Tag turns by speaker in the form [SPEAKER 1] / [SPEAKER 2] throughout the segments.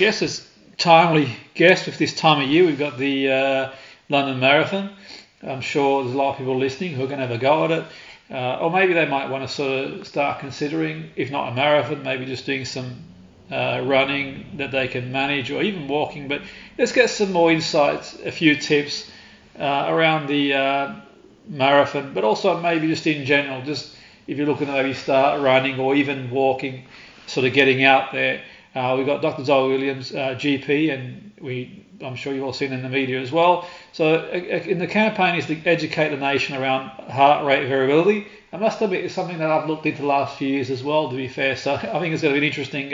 [SPEAKER 1] guess it's timely guest with this time of year. We've got the London Marathon. I'm sure there's a lot of people listening who are going to have a go at it. Or maybe they might want to sort of start considering, if not a marathon, maybe just doing some running that they can manage, or even walking. But let's get some more insights, a few tips around the marathon, but also maybe just in general, just if you're looking to maybe start running or even walking, sort of getting out there. We've got Dr. ZOE WILLIAMS, GP, and I'm sure you've all seen in the media as well. So in the campaign is to educate the nation around heart rate variability. I must admit it's something that I've looked into the last few years as well, to be fair. So I think it's going to be an interesting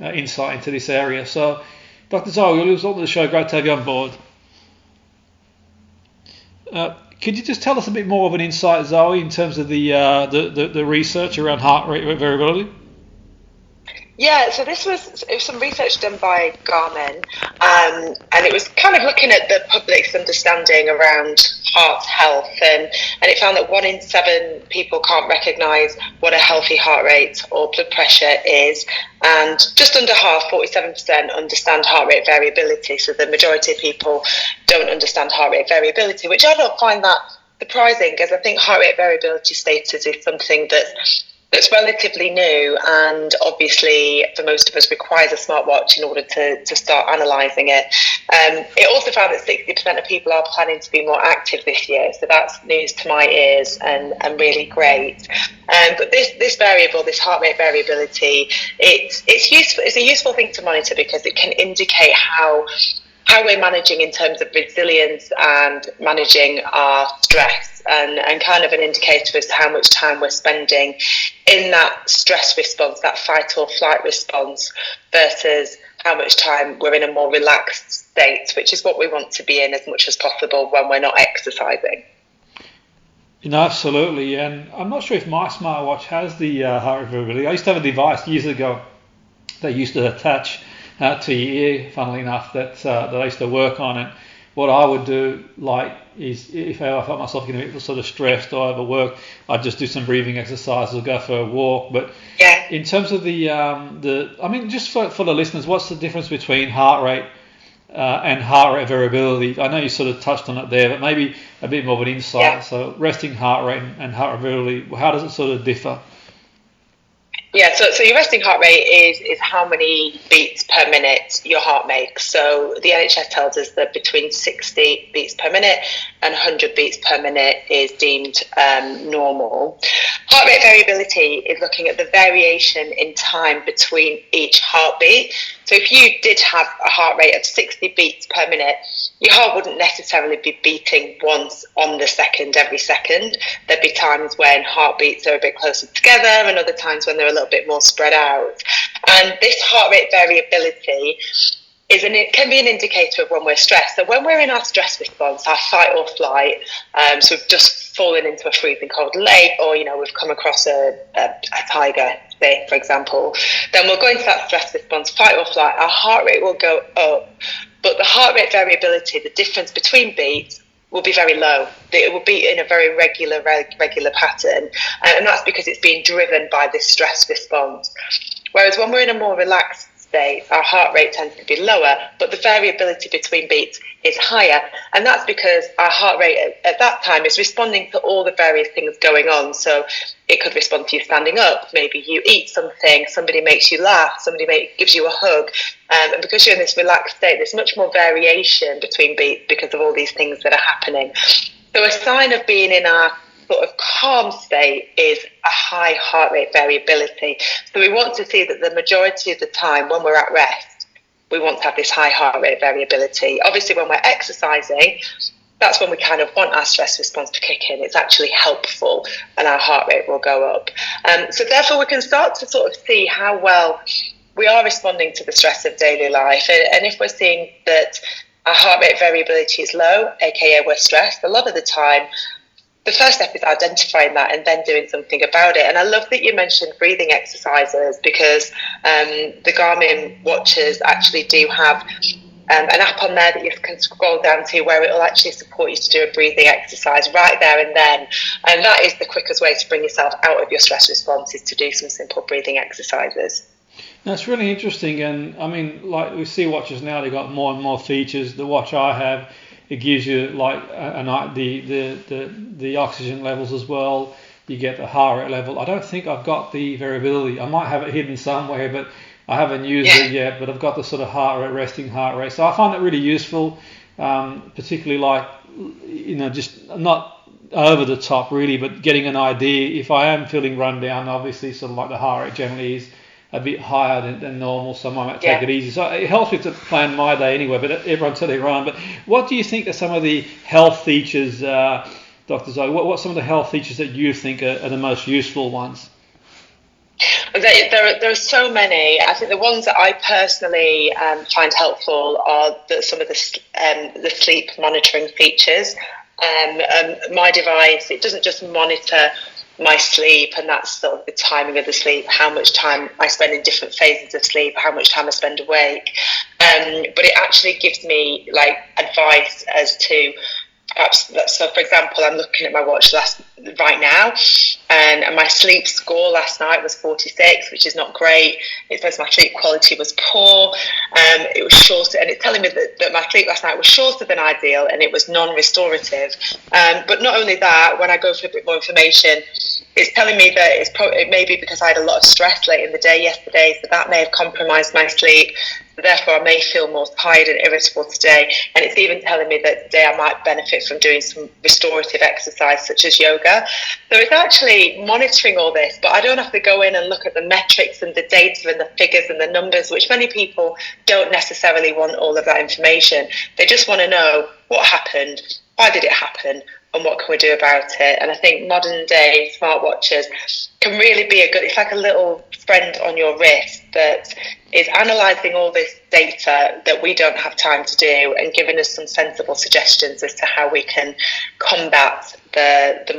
[SPEAKER 1] insight into this area. So Dr. ZOE WILLIAMS, welcome to the show. Great to have you on board. Could you just tell us a bit more of an insight, Zoe, in terms of the research around heart rate variability?
[SPEAKER 2] Yeah, so it was some research done by Garmin, and it was kind of looking at the public's understanding around heart health, and it found that 1 in 7 people can't recognise what a healthy heart rate or blood pressure is, and just under half, 47%, understand heart rate variability. So the majority of people don't understand heart rate variability, which I don't find that surprising, because I think heart rate variability status is something that's relatively new, and obviously for most of us requires a smartwatch in order to start analysing it. It also found that 60% of people are planning to be more active this year, so that's news to my ears and really great. But this variable, this heart rate variability, it's useful. It's a useful thing to monitor because it can indicate how we're managing in terms of resilience and managing our stress, and kind of an indicator as to how much time we're spending in that stress response, that fight or flight response, versus how much time we're in a more relaxed state, which is what we want to be in as much as possible when we're not exercising.
[SPEAKER 1] Absolutely. And I'm not sure if my smartwatch has the heart rate variability. I used to have a device years ago that used to attach to your ear, funnily enough, that I used to work on. And what I would do, is if I felt myself getting a bit sort of stressed or overworked, I'd just do some breathing exercises or go for a walk. But in terms of just for the listeners, what's the difference between heart rate and heart rate variability? I know you sort of touched on it there, but maybe a bit more of an insight. Yeah. So resting heart rate and heart rate variability, how does it sort of differ?
[SPEAKER 2] Yeah, so your resting heart rate is how many beats per minute your heart makes. So the NHS tells us that between 60 beats per minute and 100 beats per minute is deemed normal. Heart rate variability is looking at the variation in time between each heartbeat. So if you did have a heart rate of 60 beats per minute, your heart wouldn't necessarily be beating once on the second every second. There'd be times when heartbeats are a bit closer together and other times when they're a little bit more spread out. And this heart rate variability it can be an indicator of when we're stressed. So when we're in our stress response, our fight or flight, so we've just fallen into a freezing cold lake, or we've come across a tiger, say, for example, then we'll go into that stress response, fight or flight. Our heart rate will go up, but the heart rate variability, the difference between beats, will be very low. It will be in a very regular pattern, and that's because it's being driven by this stress response. Whereas when we're in a more relaxed state, our heart rate tends to be lower, but the variability between beats is higher, and that's because our heart rate at that time is responding to all the various things going on. So it could respond to you standing up, maybe you eat something, somebody makes you laugh, somebody gives you a hug, and because you're in this relaxed state, there's much more variation between beats because of all these things that are happening. So a sign of being in our sort of calm state is a high heart rate variability. So we want to see that the majority of the time when we're at rest, we want to have this high heart rate variability. Obviously, when we're exercising, that's when we kind of want our stress response to kick in. It's actually helpful and our heart rate will go up. So therefore, we can start to sort of see how well we are responding to the stress of daily life. And if we're seeing that our heart rate variability is low, aka we're stressed, a lot of the time, the first step is identifying that and then doing something about it. And I love that you mentioned breathing exercises, because the Garmin watches actually do have an app on there that you can scroll down to where it will actually support you to do a breathing exercise right there and then. And that is the quickest way to bring yourself out of your stress response, is to do some simple breathing exercises.
[SPEAKER 1] That's really interesting, and I mean, like we see watches now, they got more and more features. The watch I have, it gives you like the oxygen levels as well. You get the heart rate level. I don't think I've got the variability. I might have it hidden somewhere, but I haven't used it yet. But I've got the sort of heart rate, resting heart rate. So I find that really useful, particularly like just not over the top really, but getting an idea. If I am feeling run down, obviously sort of like the heart rate generally is a bit higher than normal, so I might take it easy. So it helps me to plan my day anyway, but everyone's to their own. But what do you think are some of the health features, Dr. Zoe? What are some of the health features that you think are the most useful ones?
[SPEAKER 2] There are so many. I think the ones that I personally find helpful are some of the sleep monitoring features. My device, it doesn't just monitor my sleep, and that's sort of the timing of the sleep, how much time I spend in different phases of sleep, how much time I spend awake. But it actually gives me like advice as to so for example, I'm looking at my watch right now, and my sleep score last night was 46, which is not great. It says my sleep quality was poor. It was shorter, and it's telling me that my sleep last night was shorter than ideal, and it was non-restorative. But not only that, when I go for a bit more information, it's telling me that it may be because I had a lot of stress late in the day yesterday, so that may have compromised my sleep. Therefore, I may feel more tired and irritable today. And it's even telling me that today I might benefit from doing some restorative exercise, such as yoga. So it's actually monitoring all this, but I don't have to go in and look at the metrics and the data and the figures and the numbers, which many people don't necessarily want all of that information. They just want to know what happened, why did it happen, and what can we do about it. And I think modern day smartwatches can really be it's like a little friend on your wrist that is analysing all this data that we don't have time to do, and giving us some sensible suggestions as to how we can combat the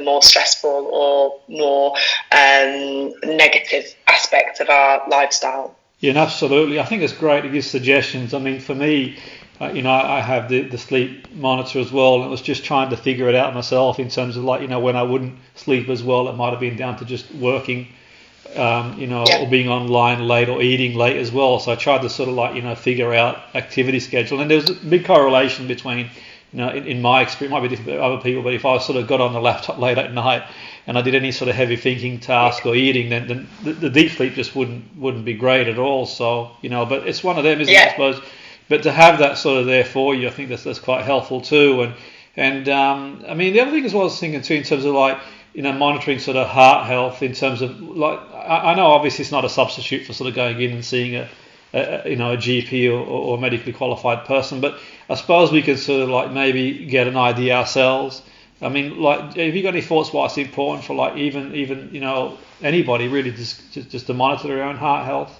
[SPEAKER 2] more stressful or more negative aspects of our lifestyle.
[SPEAKER 1] Yeah, absolutely. I think it's great to give suggestions. I mean, for me, I have the sleep monitor as well, and it was just trying to figure it out myself in terms of like, when I wouldn't sleep as well, it might have been down to just working, or being online late or eating late as well. So I tried to sort of like, figure out activity schedule, and there was a big correlation between, in my experience, it might be different for other people, but if I sort of got on the laptop late at night and I did any sort of heavy thinking task or eating, then the deep sleep just wouldn't be great at all. So, but it's one of them, isn't it, I suppose. But to have that sort of there for you, I think that's quite helpful too. And I mean, the other thing as well I was thinking too, in terms of like, monitoring sort of heart health, in terms of like, I know obviously it's not a substitute for sort of going in and seeing a GP or medically qualified person, but I suppose we could sort of like maybe get an idea ourselves. I mean, like, have you got any thoughts why it's important for like even anybody really just to monitor their own heart health?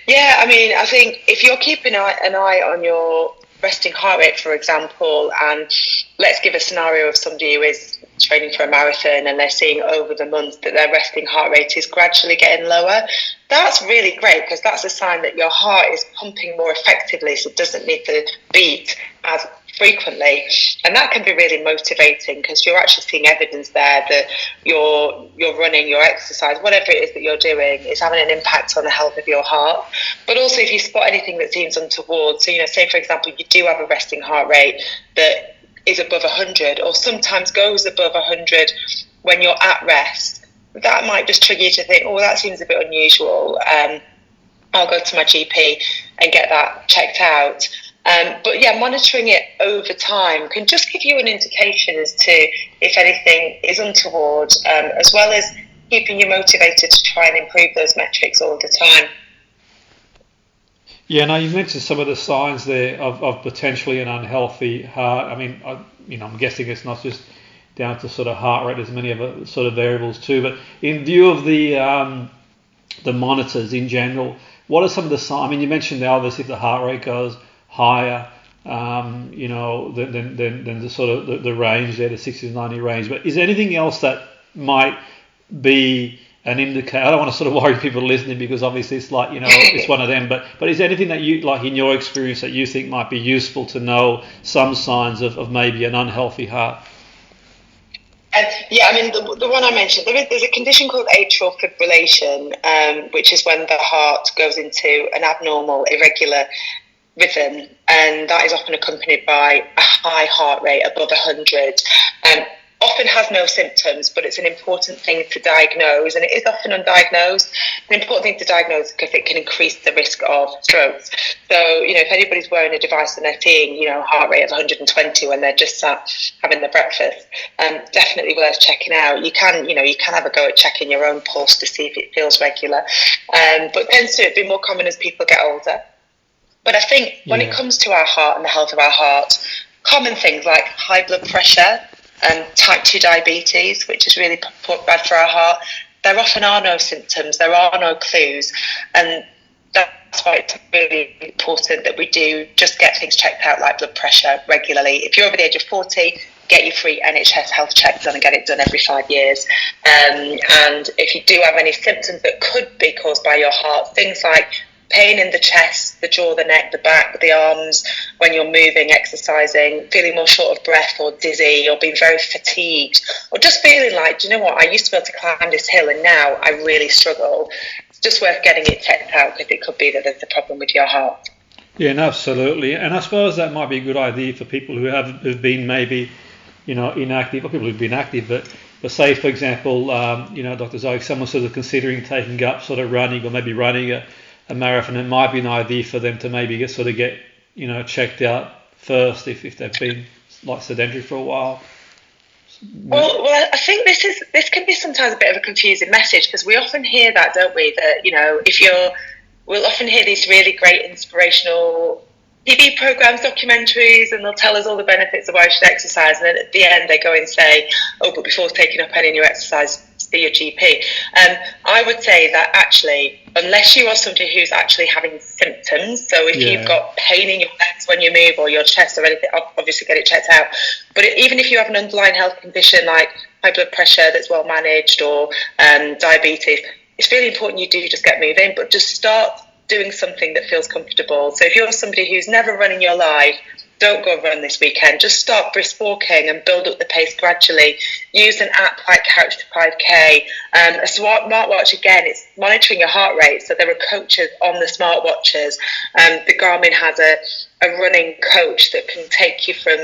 [SPEAKER 2] Yeah, I mean, I think if you're keeping an eye on your resting heart rate, for example, and let's give a scenario of somebody who is training for a marathon and they're seeing over the months that their resting heart rate is gradually getting lower, that's really great, because that's a sign that your heart is pumping more effectively, so it doesn't need to beat as frequently. And that can be really motivating, because you're actually seeing evidence there that your running, your exercise, whatever it is that you're doing, is having an impact on the health of your heart. But also, if you spot anything that seems untoward, so say for example you do have a resting heart rate that is above 100, or sometimes goes above 100 when you're at rest, that might just trigger you to think, oh, that seems a bit unusual. I'll go to my GP and get that checked out. But yeah, monitoring it over time can just give you an indication as to if anything is untoward, as well as keeping you motivated to try and improve those metrics all the time.
[SPEAKER 1] Yeah, now you mentioned some of the signs there of potentially an unhealthy heart. I mean, I'm guessing it's not just down to sort of heart rate. There's many other sort of variables too. But in view of the monitors in general, what are some of the signs? I mean, you mentioned now obviously if the heart rate goes higher, than the sort of the range there, the 60 to 90 range. But is there anything else that might be an indicator? I don't want to sort of worry people listening, because obviously it's like, it's one of them. But is there anything that you, like in your experience, that you think might be useful to know some signs of maybe an unhealthy heart?
[SPEAKER 2] Yeah, I mean, the one I mentioned, there's a condition called atrial fibrillation, which is when the heart goes into an abnormal, irregular rhythm, and that is often accompanied by a high heart rate above 100. Often has no symptoms, but it's an important thing to diagnose, and it is often undiagnosed. An important thing to diagnose because it can increase the risk of strokes. So, if anybody's wearing a device and they're seeing, heart rate of 120 when they're just sat having their breakfast, definitely worth checking out. You can have a go at checking your own pulse to see if it feels regular, but tends to be more common as people get older. But I think when it comes to our heart and the health of our heart, common things like high blood pressure and type 2 diabetes, which is really bad for our heart, there often are no symptoms, there are no clues, and that's why it's really important that we do just get things checked out like blood pressure regularly. If you're over the age of 40, get your free NHS health check done and get it done every 5 years. And if you do have any symptoms that could be caused by your heart, things like pain in the chest, the jaw, the neck, the back, the arms, when you're moving, exercising, feeling more short of breath or dizzy or being very fatigued, or just feeling like, do you know what, I used to be able to climb this hill and now I really struggle. It's just worth getting it checked out because it could be that there's a problem with your heart. Yeah,
[SPEAKER 1] no, absolutely. And I suppose that might be a good idea for people who've been maybe, inactive, or people who've been active, but say, for example, Dr. Zoe, someone's sort of considering taking up sort of running or maybe running a marathon, it might be an idea for them to maybe get checked out first if they've been like sedentary for a while.
[SPEAKER 2] Well, I think this can be sometimes a bit of a confusing message because we often hear that, don't we? That we'll often hear these really great inspirational TV programs, documentaries, and they'll tell us all the benefits of why we should exercise, and then at the end they go and say, "Oh, but before taking up any new exercise, see your GP." I would say that actually, unless you are somebody who's actually having symptoms, so if you've got pain in your legs when you move or your chest or anything, obviously get it checked out. But even if you have an underlying health condition like high blood pressure that's well managed or diabetes, it's really important you do just get moving, but just start doing something that feels comfortable. So if you're somebody who's never run in your life, don't go run this weekend. Just start brisk walking and build up the pace gradually. Use an app like Couch to 5K. A smartwatch, again, it's monitoring your heart rate. So there are coaches on the smartwatches. The Garmin has a running coach that can take you from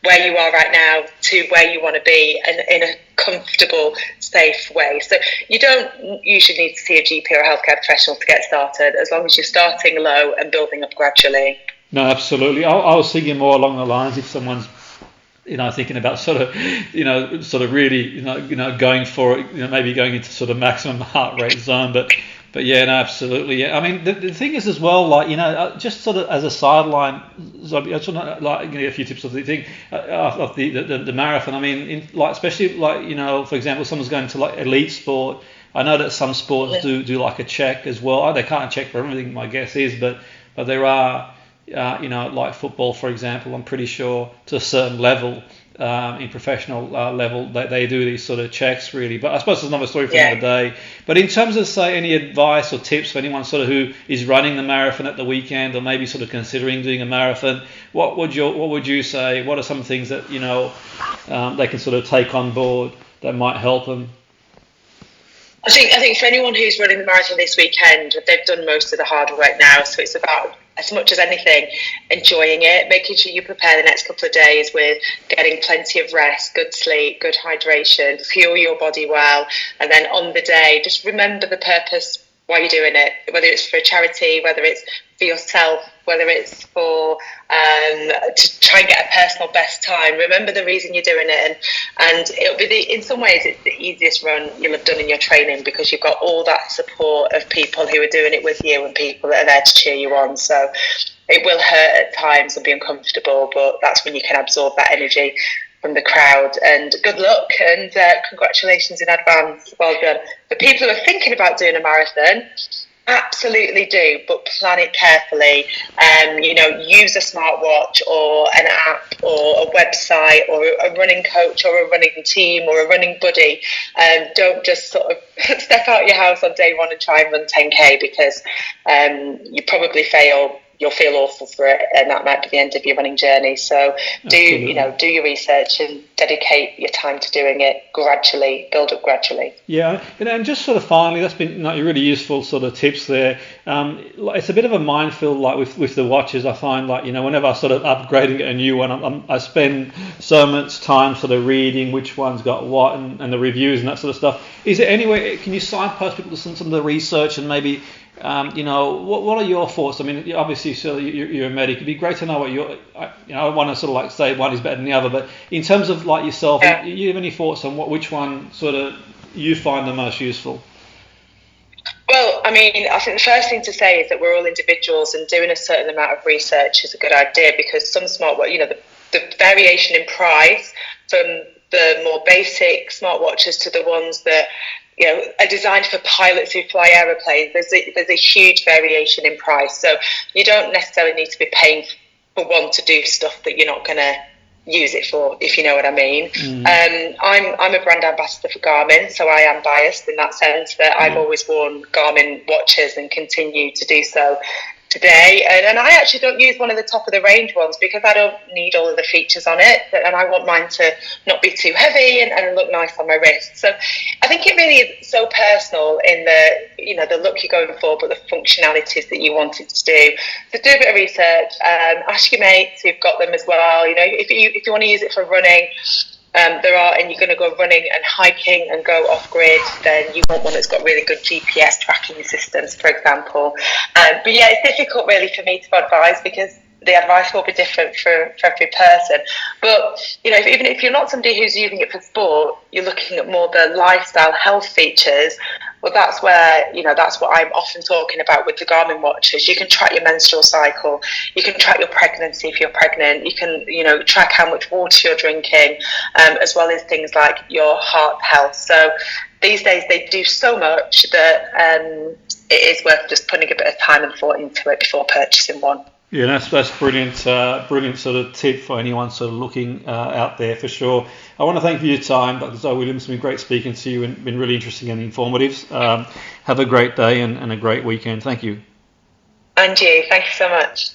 [SPEAKER 2] where you are right now to where you want to be and in a comfortable, safe way. So you don't usually need to see a GP or a healthcare professional to get started, as long as you're starting low and building up gradually.
[SPEAKER 1] No, absolutely. I was thinking more along the lines if someone's, thinking about sort of really, going for it, maybe going into sort of maximum heart rate zone. But yeah, no, absolutely. Yeah. I mean, the thing is as well, like, just sort of as a sideline, I just want to like give you a few tips of the thing of the marathon. I mean, especially for example, someone's going to like elite sport. I know that some sports do like a check as well. They can't check for everything, my guess is, but there are. Like football, for example, I'm pretty sure to a certain level, in professional level, they do these sort of checks really. But I suppose it's another story for another day. But in terms of, say, any advice or tips for anyone sort of who is running the marathon at the weekend or maybe sort of considering doing a marathon, what would you say? What are some things that they can sort of take on board that might help them?
[SPEAKER 2] I think for anyone who's running the marathon this weekend, they've done most of the hard work now, so it's about, as much as anything, enjoying it, making sure you prepare the next couple of days with getting plenty of rest, good sleep, good hydration, fuel your body well, and then on the day, just remember the purpose why you're doing it, whether it's for a charity, whether it's for yourself, whether it's for to try and get a personal best time. Remember the reason you're doing it, and it'll be in some ways it's the easiest run you'll have done in your training because you've got all that support of people who are doing it with you and people that are there to cheer you on. So it will hurt at times and be uncomfortable, but that's when you can absorb that energy from the crowd. And good luck and congratulations in advance. Well done. For people who are thinking about doing a marathon, absolutely do, but plan it carefully. Use a smartwatch or an app or a website or a running coach or a running team or a running buddy. Don't just sort of step out your house on day one and try and run 10k because you probably fail you'll feel awful for it, and that might be the end of your running journey. So do your research and dedicate your time to doing it gradually, build up gradually.
[SPEAKER 1] Yeah, and just sort of finally, that's been really useful sort of tips there. It's a bit of a minefield, like with the watches. I find whenever I sort of upgrading a new one, I spend so much time sort of reading which one's got what and the reviews and that sort of stuff. Is there any way, can you signpost people to some of the research and maybe what are your thoughts? I mean, obviously, so you're a medic. It'd be great to know what I don't want to sort of like say one is better than the other, but in terms of like yourself, do you have any thoughts on which one sort of you find the most useful?
[SPEAKER 2] Well, I mean, I think the first thing to say is that we're all individuals, and doing a certain amount of research is a good idea, because some the variation in price from the more basic smartwatches to the ones that are designed for pilots who fly aeroplanes. There's a huge variation in price, so you don't necessarily need to be paying for one to do stuff that you're not going to use it for, if you know what I mean. I'm a brand ambassador for Garmin, so I am biased in that sense that I've always worn Garmin watches and continue to do so today, and I actually don't use one of the top of the range ones because I don't need all of the features on it, and I want mine to not be too heavy and look nice on my wrist. So I think it really is so personal in the look you're going for, but the functionalities that you want it to do. So do a bit of research, ask your mates who've got them as well. If you want to use it for running, and you're going to go running and hiking and go off grid, then you want one that's got really good GPS tracking systems, for example. But yeah, it's difficult really for me to advise because the advice will be different for every person. But even if you're not somebody who's using it for sport, you're looking at more the lifestyle health features. Well, that's where that's what I'm often talking about with the Garmin watches. You can track your menstrual cycle, you can track your pregnancy if you're pregnant, you can track how much water you're drinking, as well as things like your heart health. So these days they do so much that it is worth just putting a bit of time and thought into it before purchasing one.
[SPEAKER 1] Yeah, that's brilliant sort of tip for anyone sort of looking out there for sure. I want to thank you for your time, Dr. ZOE Williams. It's been great speaking to you and been really interesting and informative. Have a great day and a great weekend. Thank you.
[SPEAKER 2] And you. Thank you so much.